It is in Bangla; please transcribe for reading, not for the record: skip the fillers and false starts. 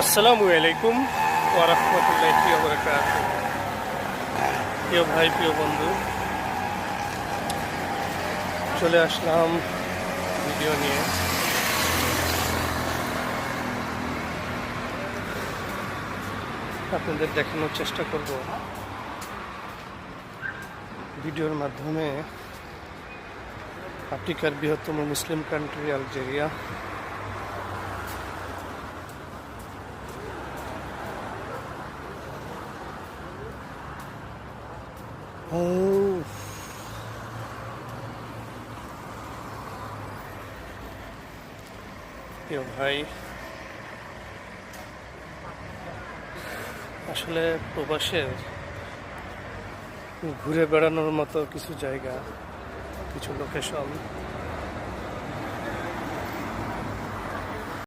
আসসালামু আলাইকুম ওয়া রাহমাতুল্লাহি ওয়া বারাকাতুহু। প্রিয় ভাই, প্রিয় বন্ধু, চলে আসলাম ভিডিও নিয়ে। আপনাদের দেখানোর চেষ্টা করব ভিডিওর মাধ্যমে আফ্রিকার বৃহত্তম মুসলিম কান্ট্রি আলজেরিয়া। প্রিয় ভাই, আসলে প্রবাসের ঘুরে বেড়ানোর মতো কিছু জায়গা, কিছু লোকেশন